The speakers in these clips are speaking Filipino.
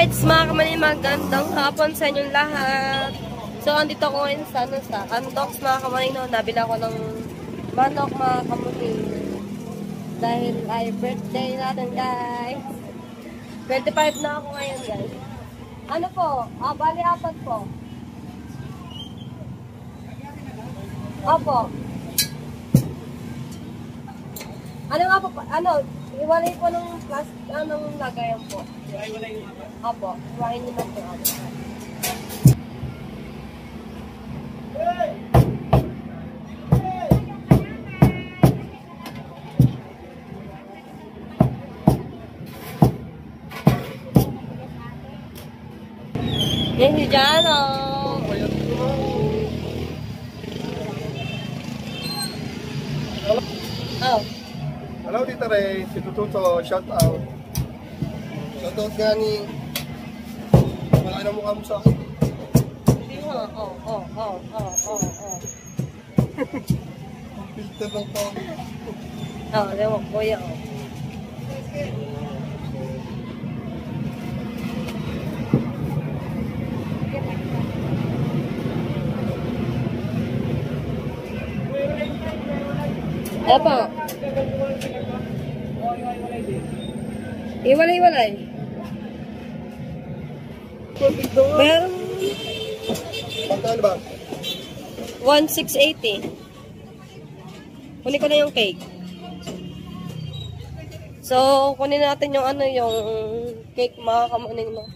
Alright, mga kamali, magandang hapon sa inyong lahat. So, andito ako ngayon sa Andox, mga kamali, no? Nabila ko ng manok, mga kamali. Dahil ay birthday natin, guys. 25 na ako ngayon, guys. Ano po? Bali, 4 po. Opo. Ano nga po? Iwalay po ng plastic, anong lagayan po? Iwalay nyo po? Opo. Iwalay nyo na po. Yan si Jano. Oh. Hello, Tita Ray. Si Tututo, shout out. Shout out gani. Wala na mukha mo sa akin. Hindi mo. Oh. Filter lang to. Lewa, kuya, oh. Epo. Iwalay. Meron. Magkano ba? 1,680. Kunin ko na yung cake. So, kunin natin yung yung cake, mga kamuning, no?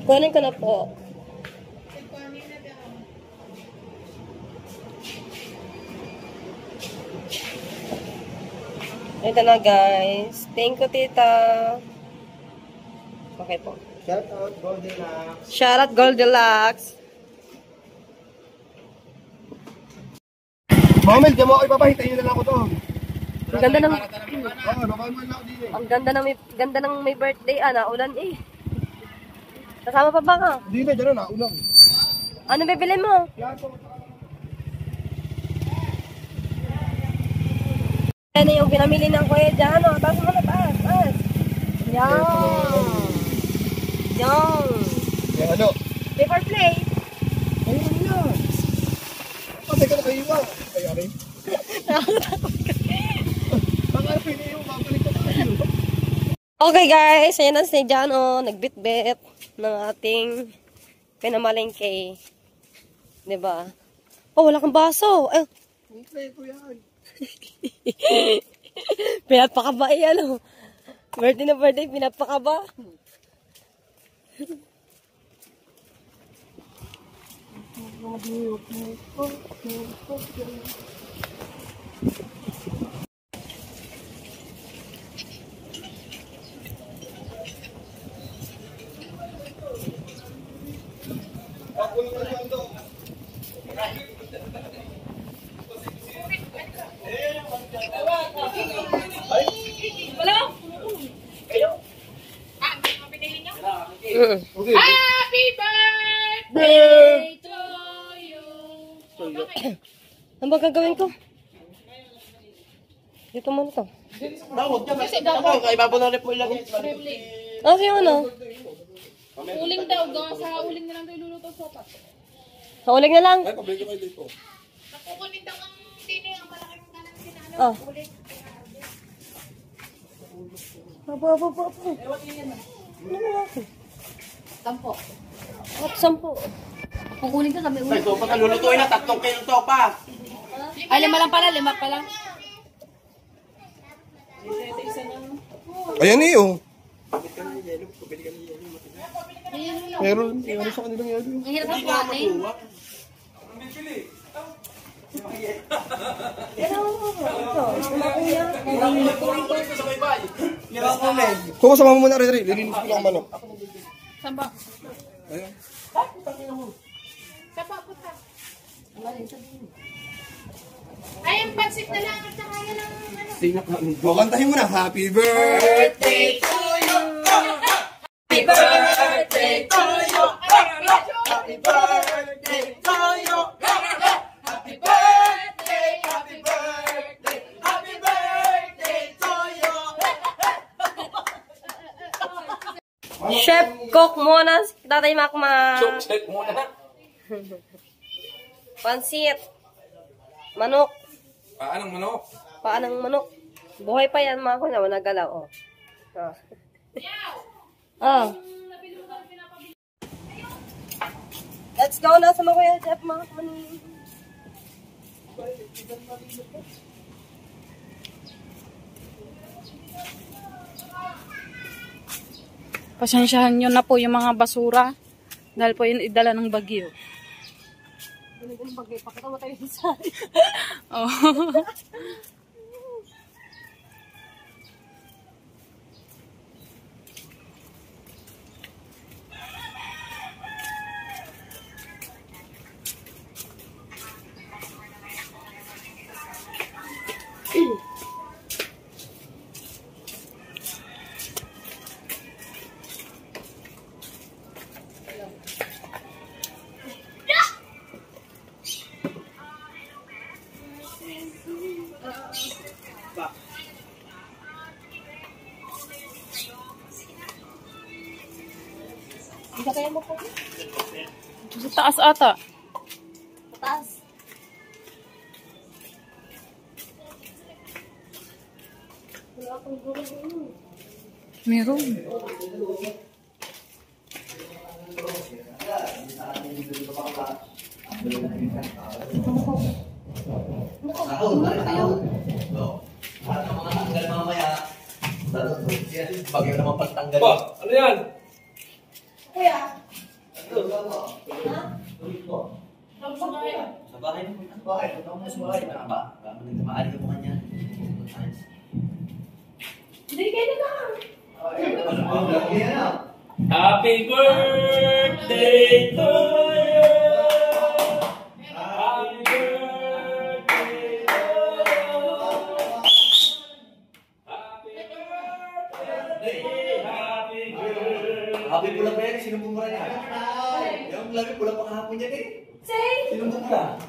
Kunin ko na po. Ito na, guys. Thank you, tita. Okay po. Shout out, Goldilocks. Shout out, Goldilocks. Mamel, diyan mo ako ipapahintayin na lang ako to. Ang ganda ng... Ang ganda ng may birthday. Naulan eh. Kasama pa ba ka? Hindi na, dyan na, naulang. Ano bibili mo? Yan na yung pinamili ng kuya dyan, oh. Taas mo na, taas. Yan. Yan, ano? Paper plate. Ayun na. Teka na kayo ba? Ay, aray. Baka pili yung babalik ko kayo. Okay, guys. Ayan na si Jan, oh. Nagbit-bit ng ating pinamalengke. Diba? Oh, wala kang baso. Play ko yan. Pinapakaba eh, ano. Birthday na birthday, pinapakaba. Okay. Happy birthday to you. Ano ba gagawin ko? Dito muna to. Tawag ka kasi ako, kaibabaw na rin po ilang. Kasi yung ano? Uling daw, sa uling na lang tayo luluto sopa. Sa uling na lang. Ay, pabili kayo dito. Nakukunin daw ang tini, ang malaking kanan sinano. Oh. Uling. Abo. Tampo. At 10. Kukunin ko sabi uling. Ay, sopa ka lulutuin na, 3 kilong sopa. Ay, 5 lang pala, 5 pala. Ayan eh, oh. Meron, ano sa kanilang yelo. Ang hirap ang kuhanin. Kuha sama mo muna, Red. Lilinis ko lang ang manok. Samba. Ayan. Sapa, puta. Ay, ang pansit na lang at saka yan ang ano. Kukantahin mo na, happy birthday to you. Happy birthday to you. Happy birthday to you. Happy birthday, happy birthday. Chef cook muna si Tatay Makmak. Check muna. Pansit. Manok. Paanong manok? Paanang manok. Buhay pa yan mga kuya. Wala galaw. Oh. Oh. Let's go na sa mga kuya Jeff mga kuya. Pasensyahan nyo na po yung mga basura. Dahil po yun idala ng bagyo. Pakita mo tayo sa Oh. Hindi ka kaya mo po. Sa taas ata. Taas. Wala akong gulong. Meron. Bagay naman pagtanggal. Ba, ano yan? Kuya. Sa bahay mo. Sa bahay. Sa bahay. Ba? Maaari ka mo kanya. Hindi kayo na. Happy birthday to you. Happy birthday to you. Happy birthday. Happy birthday. Happy pula pa yan. Sino bumura niya? Yung lagi pula pa kahapon niya eh. Say. Sino bumura?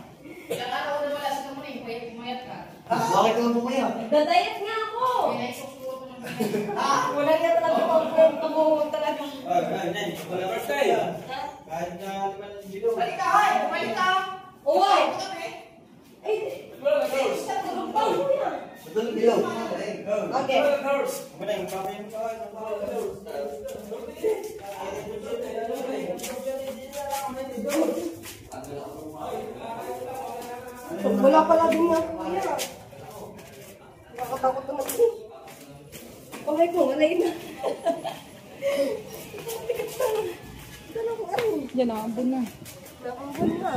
Ilang araw na wala sa kamunin, pumayat ka. Bakit ka bumaya? Dadayat nga ako. Kaya naisukuro ko ng Wala nga talaga pag-uwi talaga. Birthday. Balik ka, hoy! Balik ka! Uway. Ay, Wala na, girls. isa tulog pa ako yan. Madalong ilaw. Okay. Wala na, girls. Wala pala din nga kuya. Nakakatakot naman din. Okay ko, wala na. Dala ko ano. Yan na, abon na. Nakambun na.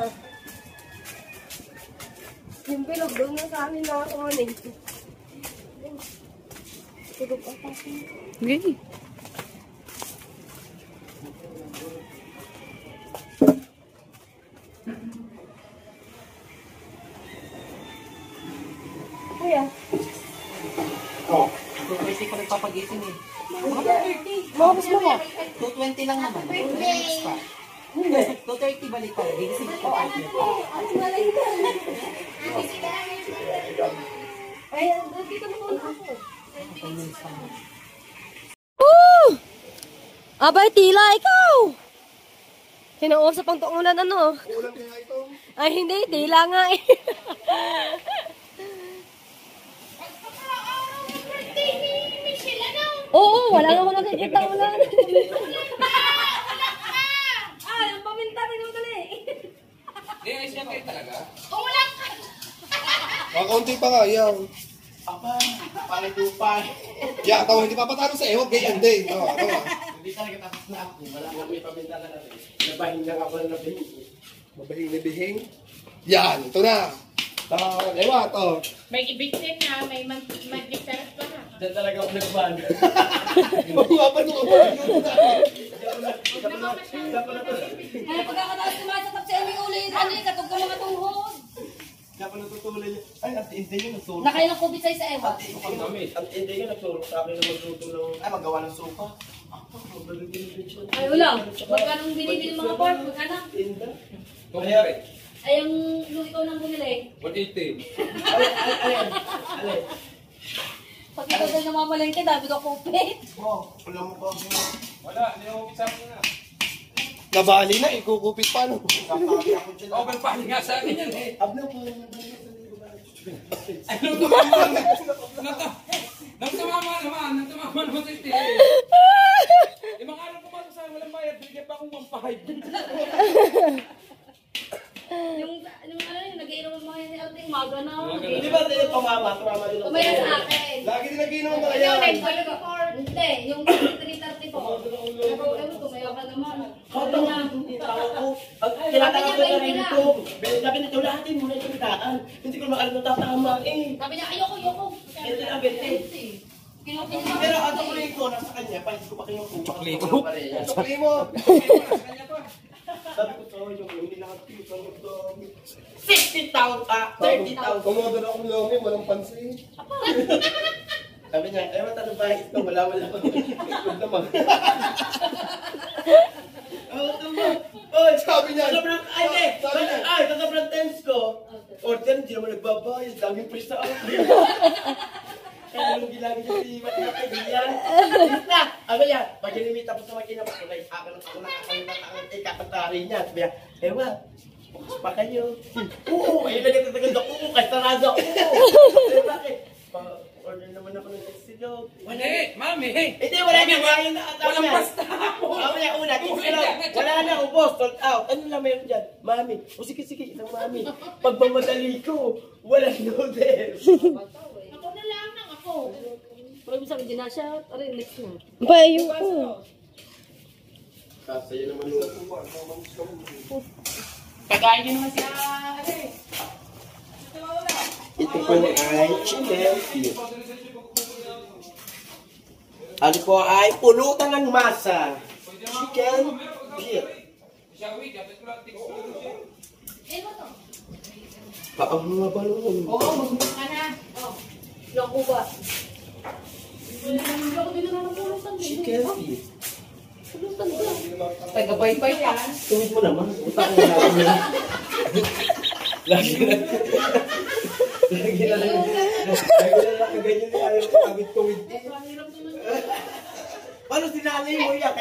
Yung bilog doon na sa amin na ako eh. Tulog ako. Okay. Kuya. Oh. 220 pa nagpapagising eh. Mabos mo ba? 220 lang naman. 230 balik pa. Gigising ko. Ang malay ka. Ay, dito na muna ako. Abay, tila, ikaw! Kinausap ang tuungan ano? Ulan kaya ito. Ay, hindi, tila nga eh. Araw-araw ng birthday ni Michelle, ano? Oo, wala nga ako nakikita ulan. Wala ka! Ay, ang paminta rin mo dali. Nainis yan kayo talaga? Umulan ka! Kaunti pa nga, yan. Apa, palitupan. Ya, ikaw hindi papatalo sa ewag, ganyan din. Oo, ito nga. Hindi talaga tapos na ako. Wala na may paminta na natin. Nabahin lang ako na nabihing. Mabahing na bihing. Yan, ito na. Ewa, ito. May ibigtin na, may mag-different pa na. Diyan talaga ako nagban. Mabuha ito ka ba? Ay, pagkakataas sumasatap sa aming ulit. Ano yung katog ka mga tuhod? Kaya pa natutuloy niya. Ay, at hindi niya nagsulong. Nakain ng COVID sa ewa. At hindi niya nagsulong sa akin na magtutulong. Ay, magawa ng sopa. Ay, wala. Magkano binibili ng mga pork? Magkano? Tinda. Kumpare. Ay, yung ikaw nang bumili. 180. Alin? Pag ikaw doon namamalengke, dami ka kupit. Wala mo pa. Wala, hindi ako sa akin na. Nabali na, ikukupit pa, no? Overpacking nga sa akin yan eh. Abno po. Ay, nung tumama naman sa iti. Ibang araw pumasok sa walang bayad, bigyan pa akong 1.5. Yung nag-iinom mo yung ating maga na. Di ba tayo tumama din ako. Tumaya sa akin. Lagi din nagiinom ang mga Yung yan. hindi, yung 3:30 po. Pero tumaya ka naman. Sabi niya, Kinatawag ko na rin ito. Sabi nito, lahatin mo na itong daan. Hindi ko makalit na tatama eh. sabi niya, ayoko. Ito na, bete. Pero ang tuloy ko, nasa kanya, palis ko pa kayo kung Chokli ko. Chokli mo. Sabi ko, sorry, yung hindi nakakita ko ito. 60,000, 30,000. Kumodor akong lomi, walang pansin. Sabi niya, ayaw mo tanong ba ito? Wala. Huwag naman. Oy, Sabi niya, sobrang, ay, sabi niya, sa sobrang tense ko. Order, hindi naman nagbabayad. Daming pulis sa akin. Kaya nung gilagi niya si Matia kaibigan. Basta, sabi niya, pag ginimit tapos na makina, pakulay, ako na kakatari niya. Sabi niya, ewa, bukas pa kayo. Oo, ay nagtatagal ako, kahit sarado ako. Sabi bakit? Pa-order naman ako ng silog. Hindi, mami. Hindi, wala niya, kaya na ata Walang niya. pasta po. Sabi niya, una, wala na, ubos, sold out. Ano lang meron dyan? Mami, o sige, isang mami. Pag mamadali ko, walang noodles. Ako na lang nang ako. Pero sabi din na siya, aray, next na. Bayo ko. Kasi yun naman yung... Pagkain nyo naman siya, ito po ay chicken feet. Ano po ay pulutan ng masa. Chicken feet. Baka mga balon. Oo, magmumuk ka na. Naku ba? Chicken feet. Taga-bay-bay yan. Tuwid mo naman. Utang mo naman. Lagi na. Lagi na lang. Ganyan na ayaw ko kabit tuwid. Paano sinanay mo yan?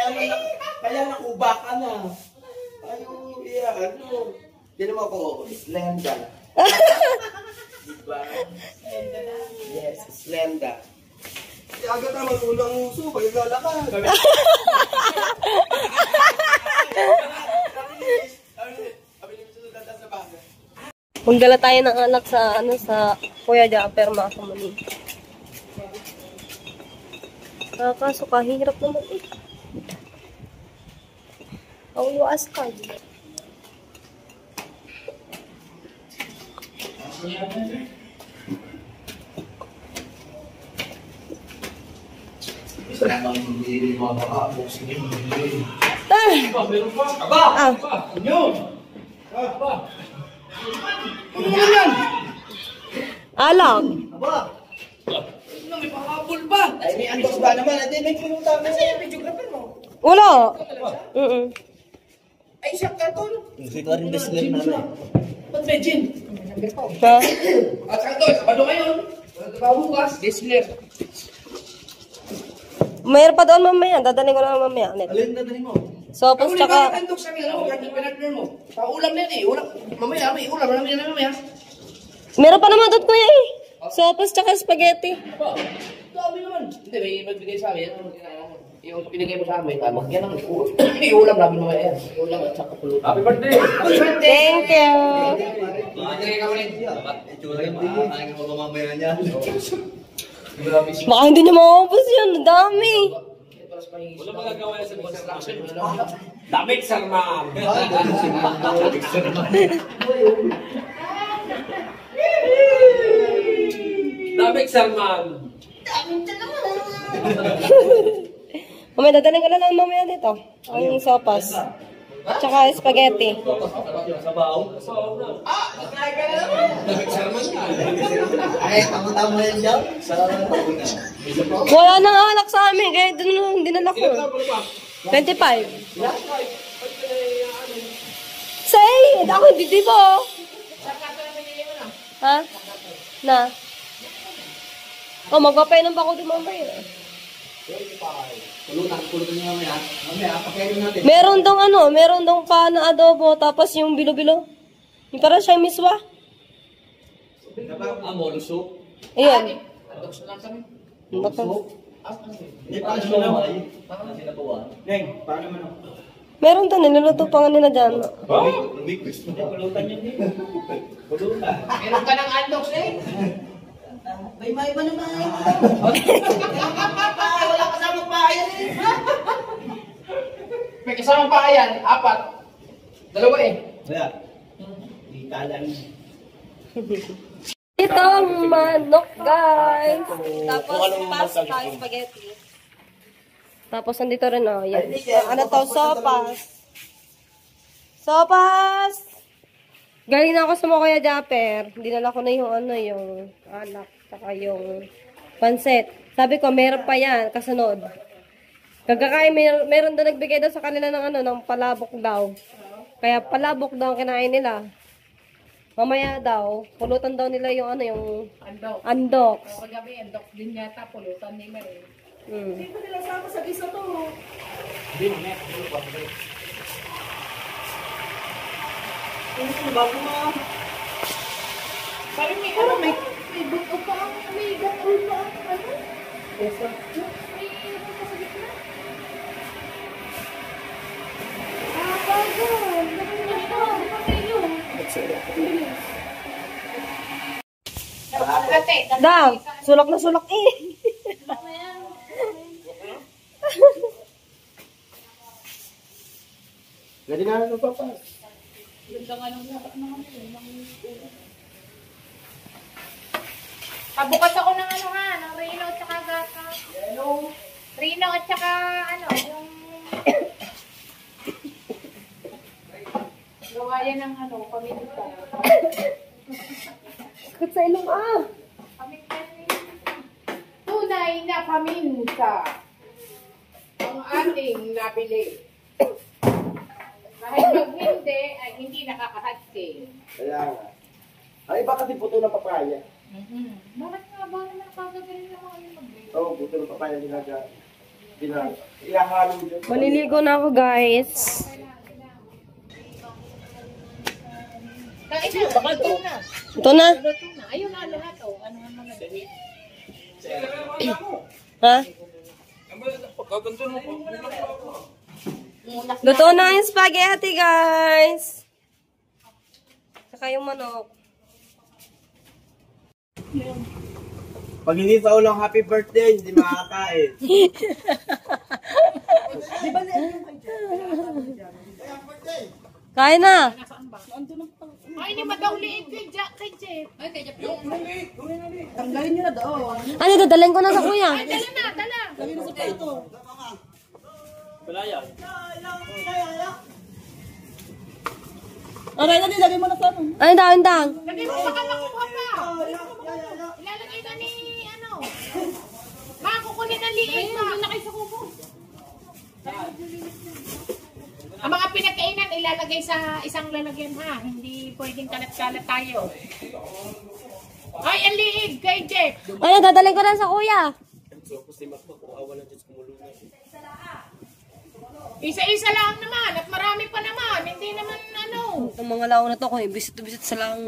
Kaya nakuba ka na. Ayaw, iya, ano. Yan naman ako, slender. Diba? Yes, slender. agad naman unang uso, paglalakad. Manggala tayo ng alak sa Kuya Japper, mga kamali. Kaso kahirap naman eh. Ang luas ka. Alak. Ay, may andos ba naman? Hindi, may pinunta mo. Kasi yung videographer mo. Wala. Ay, siya karton. Kasi ko rin wrestler naman. Ba't may gin? Ha? At saka to, sabado ngayon. Bukas, wrestler. Mayroon pa doon mamaya. Dadaling ko lang mamaya. Alin na dali mo? Sopos tsaka... Kantok sa akin, ano? Kahit pinagpinag mo. Paulam na yun eh. Ulam. Mamaya, may ulam. Alam niya na mamaya. Meron pa naman doon kuya eh. Sopos tsaka spaghetti. Dami naman. Hindi, may magbigay sa amin. Yung pinigay mo sa amin, tama. Yan ang iulam namin mamaya yan. Iulam at saka pulutan. Happy birthday! Thank you. Baka hindi niya maubos yun. Ang dami. Wala magagawa sa construction. Damit Salman! Damit Salman! Mamaya, dadaling ko lang mamaya dito. Ang sopas. Tsaka spaghetti. Wala nang alak sa amin. Kaya doon dinala ko. 25. Say! Ako, di ba? Ha? Na? Oh, magpapainom pa ako din mamaya. Meron dong pa na adobo, tapos yung bilo-bilo. Yung parang siyang miswa. Amol soup. Ayun. Hindi pa siya naman. Neng, paano man ako? Meron to, niluluto pa nga nila dyan. Pulutan yun din. Pulutan. Meron ka ng andox eh. May iba naman. Wala kasamang bayan eh. May kasamang pa yan, 4. 2 eh. Wala. Hindi talang. Itong manok, guys. Tapos pasta, spaghetti. Tapos nandito rin, oh, yan. Ano to, sopas. Sopas! Galing na ako sa mga Kuya Japper. Dinala ko na yung ano, yung alak, saka yung pansit. Sabi ko, meron pa yan, kasunod. Kagkakain, meron daw nagbigay daw sa kanila ng ano, ng palabok daw. Kaya palabok daw ang kinain nila. Mamaya daw, pulutan daw nila yung ano, yung andox. Paggabi, andox din yata, pulutan ni Mary. Hmm. Sabi may ano, may buto pa ang, may gapul pa ang ano? May ano pa sa gitna? Bagal. Ganito, di pa kayo. Dang, sulok na sulok eh. Gadi na ano pa pa. Pabukas ako ng ano ha, ng Reno at saka gata. Reno at saka ano, yung... Gawa yan ng ano, paminta. Sakit sa ilong ah. Paminta tunay na paminta ang ating nabili. Kahit pag hindi, ay hindi nakakahati. Kaya nga. Ay, baka din puto ng papaya. Bakit nga ba naman nakakagaling na mga yung mag-break? Oo, puto ng papaya ihahalo dyan. Maliligo na ako, guys. Kain na, luto na. Ito na. Luto na. Ayun na lahat oh. Ano ang mga dali? Ha? Pagkaganto mo po. Luto na yung spaghetti, guys. Saka yung manok. Pag hindi sa ulang happy birthday, hindi makakain. Kain na. Ay, hindi madauliin kay Jeff. Ay, kay Jeff. Ano, dadalhin ko na sa kuya. Ay, dala na, dala. Ano, dang. Lagay mo baka makuha pa. Ilalagay na ni, ano. Makukunin na liit pa. Doon na kayo sa kubo. Ang mga pinagkainan ilalagay sa isang lalagyan ha. Hindi pwedeng kalat-kalat tayo. Ay, ang liig kay Jeff. Ano, dadalhin ko na sa kuya. Isa-isa lang naman at marami pa naman. Hindi naman ano. Itong mga lao na to, kung bisit sa lang.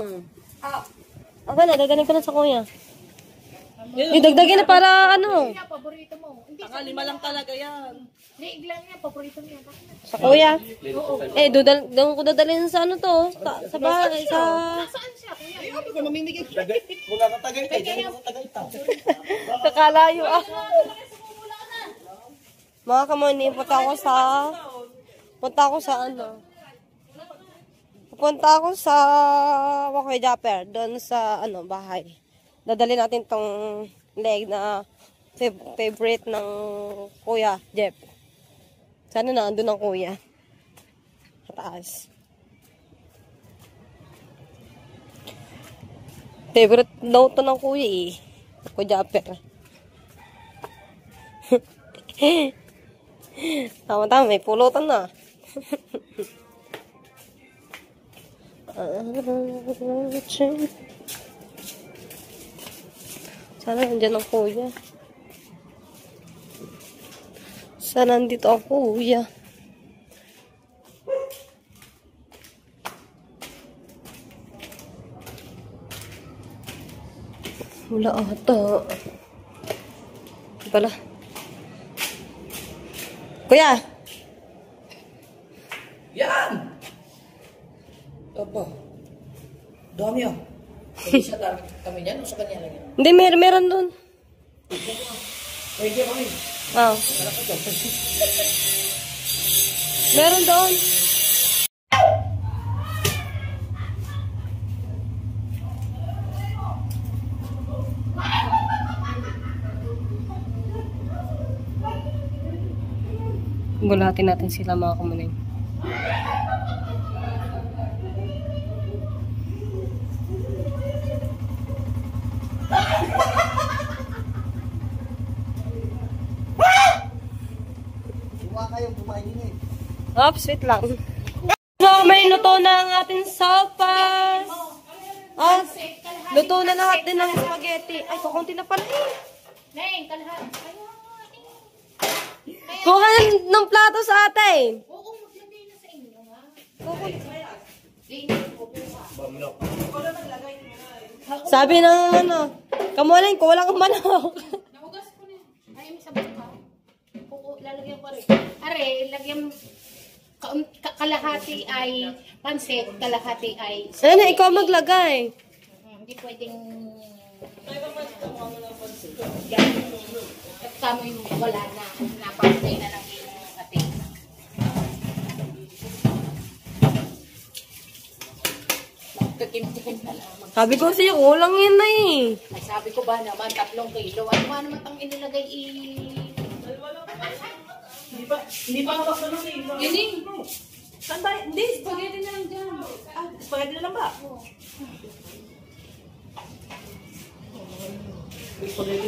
Okay na, dadalhin ko na sa kuya. Idagdagin na para ano. Hindi na, paborito mo. Hindi, Lima lang talaga yan. liig lang yan, paborito niya. Sa kuya. Doon ko dadalhin sa ano to. Sa bahay, sa... Saan siya, kuya? Kung nakatagay tayo, dyan nakatagay tayo. Kakalayo ah. Mga kamoni, punta ako sa ano. Pupunta ako sa Wakoy Japper, doon sa ano, bahay. Dadalhin natin tong leg na favorite ng Kuya Jeff. Sana na andun ang kuya. Sa taas. Favorite daw to ng kuya eh. Kuya Japper. Tama-tama, may pulutan na. Sana nandyan ang kuya. Sana nandito ang kuya. Wala ata. Pala. Kuya! Yan! Aba. Dami ah. Pwede sa kami niyan o sa kanya lang yan? Hindi, meron dun. Pwede kami. Ah. Meron doon. Gulatin natin sila mga kamuning. Oops, wait lang. So, may luto na ang ating sopas. At luto na lahat din ng spaghetti. Ay, kukunti na pala eh. Neng, kalahati. Kuha ng plato sa atin. Oo, maglagay na sa inyo, ha? Sabi ng ano, kamuling ko, wala kang manok. Nahugas ko na. Ay, may sabon ka. Oo, lalagyan ko rin. Are, lagyan kalahati ay pansit, kalahati ay... Ano, ikaw maglagay. Hindi pwedeng... At kamo yung wala na. Napapatay na lang yung ating. Magkakim-tikim na lang. Sabi ko sa'yo, kulang yun na eh. Ay, sabi ko ba naman, 3 kilo. Ano ba naman ang inilagay Hindi pa naman sa nung Yun eh. Saan ba? Hindi, spaghetti na lang dyan. Ah, spaghetti na lang ba?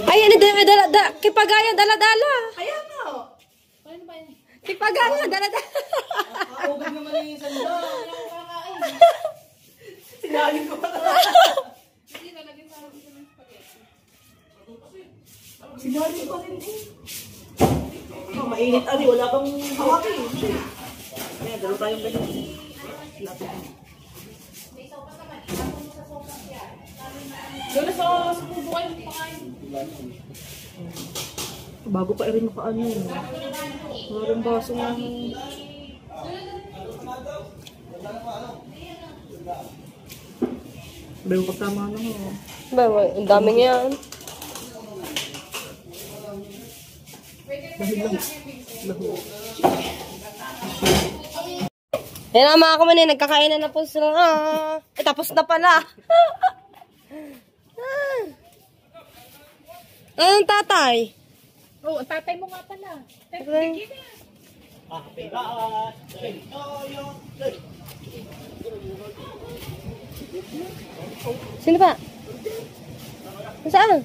Ay, ano, kipagaya, dala-dala. Kaya nga. Ano ba yun? Kipagaya, dala-dala. Nakahugad naman yung sanda. Sinalin ko pa. Sinalin ko rin eh. Oh, mainit ali, wala bang hawak eh. Kaya, dalo tayong ganun. Doon sa puso kayo pakain. Bago pa rin makaano. Maraming baso nga. Bago pagtama na mo. Ba, ang daming yan. Yan na mga kamuning, nagkakainan na po sila. Tapos na pala. Anong tatay? Oo, ang tatay mo nga pala. Sino ba? Saan?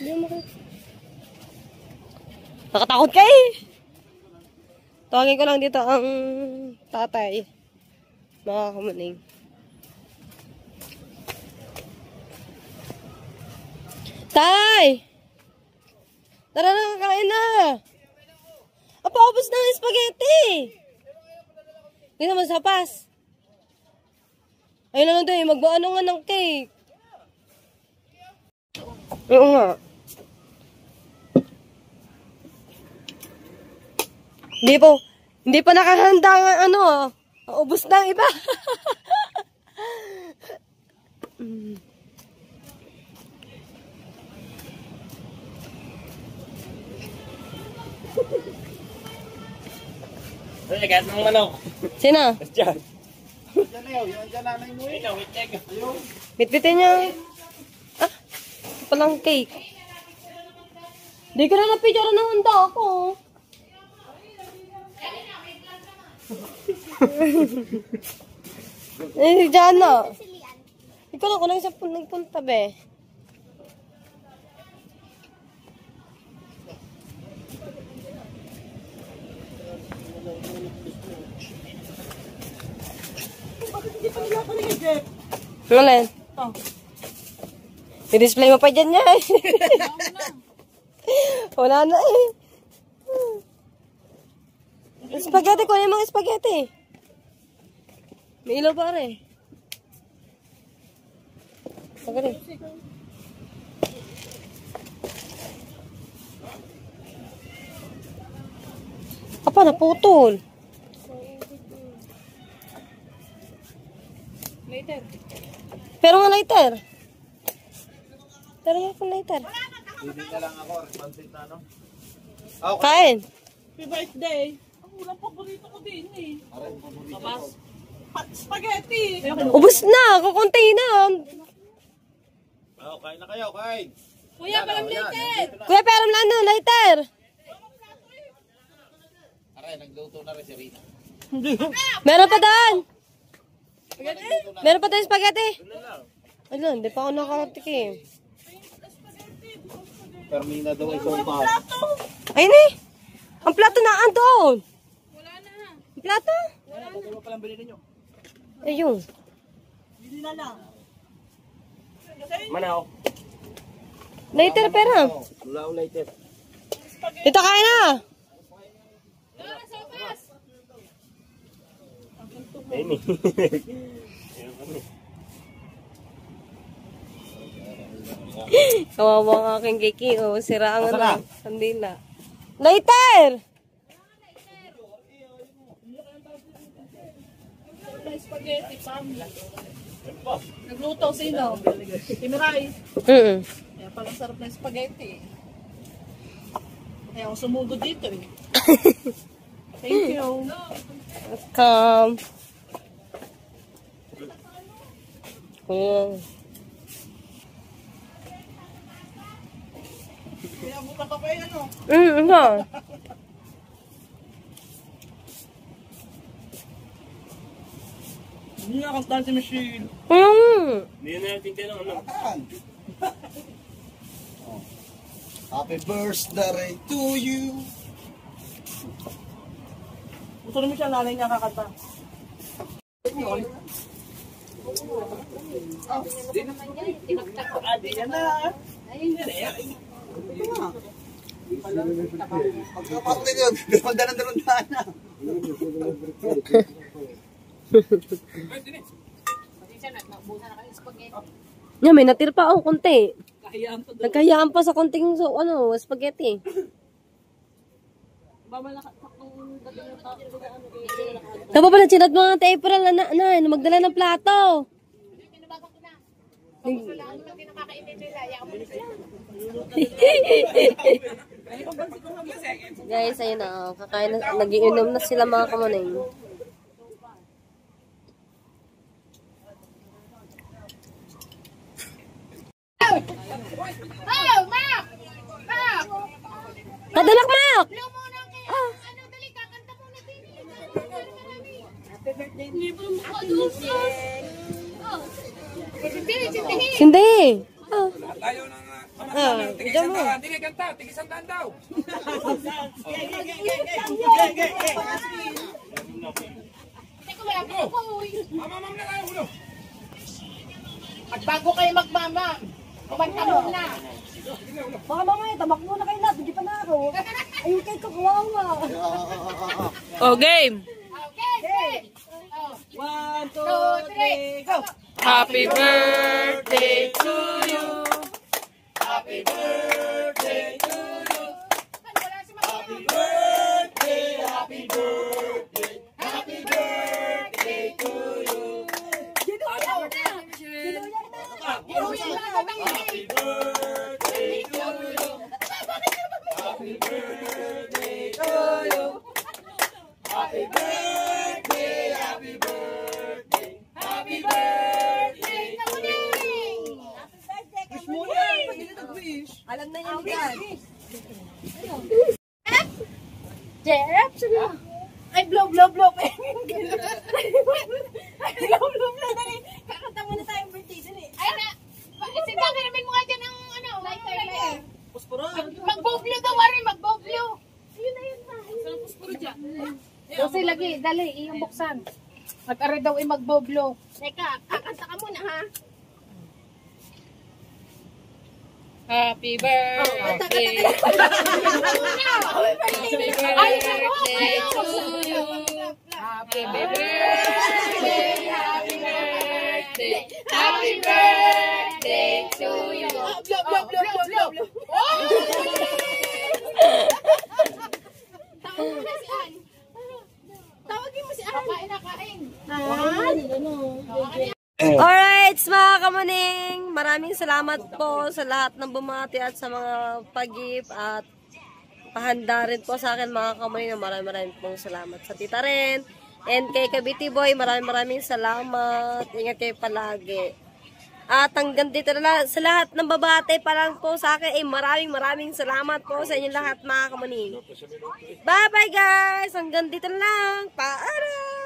Hindi mo nakatakot ka eh. Tawagin ko lang dito ang tatay. Mga kamuning. Tay! Tara na, kakain na. Paubos na ang spaghetti. Hindi naman sapas. Ayun lang doon, magbaano nga ng cake. Oo nga. Hindi pa nakahanda nga ano. Ubos na ang iba. Ano nagas ng manok? Sino? Diyan. Bitbitin niya. Ah, palang cake. Di ka na napicture na handa ako. Eh, dyan na. Ikaw lang, kung sa nagpunta, be. Bakit hindi pa nila ako ni Jeff? Ngalen? Oh. I-display mo pa dyan niya eh. Wala na eh. Spaghetti, kunin mo yung spaghetti. May ilaw pa rin. Magaling. Apa, naputol. Later. Pero nga lighter. Pero nga kung lighter. Hindi na lang ako, responsive na ano. Kain. Happy birthday. Ang ulang paborito ko din eh. Spaghetti. Ubus na, kukunti na. Kain na kayo, kain. Kuya, palang later. Kuya, pero lang na, lighter. Aray, nagluto na rin si Rita. Meron pa doon. Meron pa doon spaghetti. Ano, hindi pa ako nakatikim. Termina daw isang pa. Ayun eh. Ang plato na doon. Wala na. Ang plato? Wala, dalawa palang bilhin ninyo. Ayun. Bili na lang. Manaw. Lighter, pero. Wala ko later. Dito, kain na. Amy. Kawawa ang aking kiki. O, sira ang ano. Sandila. Lighter! Spaghetti, family. Nagluto sino? Timiray. Kaya palang sarap na spaghetti. Kaya ako sumugod dito eh. Thank you. Welcome. Kaya buka pa pa yan ano. Ano? Hindi nakakantahan si Michelle. Hindi na natin ka ng ano. Happy birthday to you. Gusto naman siya, nanay niya kakanta. Adi yan na. Pagkapakti yun, dalawang-dalawang na. Yan, may natir pa ako konti. Nagkahiyaan pa sa konting spaghetti. Tama pala, chinat mo nga Ate April na magdala ng plato. Guys, ayun na. Kakain na, nagiinom na sila mga kamaning. Oh, Mac! Mac! Kadalak, Mak! Blow muna kayo. Ano, dali, kakanta muna din. Happy birthday. Hindi mo makadusas. Oh. Sintihin. Hindi. Tayo ng tigil isang daan. Tigil kanta, tigil isang daan daw. Teka, wala pa ako. Mamamam na tayo ulo. At bago kayo magmama, kumanta muna. Baka mamaya, tabak muna kayo na. Hindi pa na ako. Ayun kayo kawawa. Oh, game. Okay, game. 1, 2, 3, go! Happy birthday to you. Wala si Mama. Happy birthday, happy birthday, happy birthday to you. Ginuyan na. Happy birthday to you. Happy birthday to you. Happy birthday, happy birthday, happy birthday to you. Wish mo yan. Pag hindi nag-wish. Alam na niya yan. Jeff, Ay, blow. Ay, blow. Dali. Kakanta muna tayong birthday. Dali. ay na, sindakin namin mo nga dyan ng ano, lighter. Puspuro. Magboblo daw, Wari, magboblo. Ayun na yun na. Saan puspuro dyan? Kasi lagi, dali, iyong buksan. Mag-ari daw magboblo. Teka, kakanta ka muna ha. Happy birthday. Happy birthday to you. Happy birthday. Happy birthday. Happy birthday to you. Alright, mga kamuning, maraming salamat po sa lahat ng bumati at sa mga pag-gift at pahanda rin po sa akin mga kamuning. Maraming pong salamat sa tita rin. And kay Kabiti Boy, maraming salamat. Ingat kayo palagi. At hanggang dito na lang, sa lahat ng babate pa lang po sa akin, maraming salamat po sa inyong lahat mga kamuning. Bye bye guys! Hanggang dito na lang. Paalam!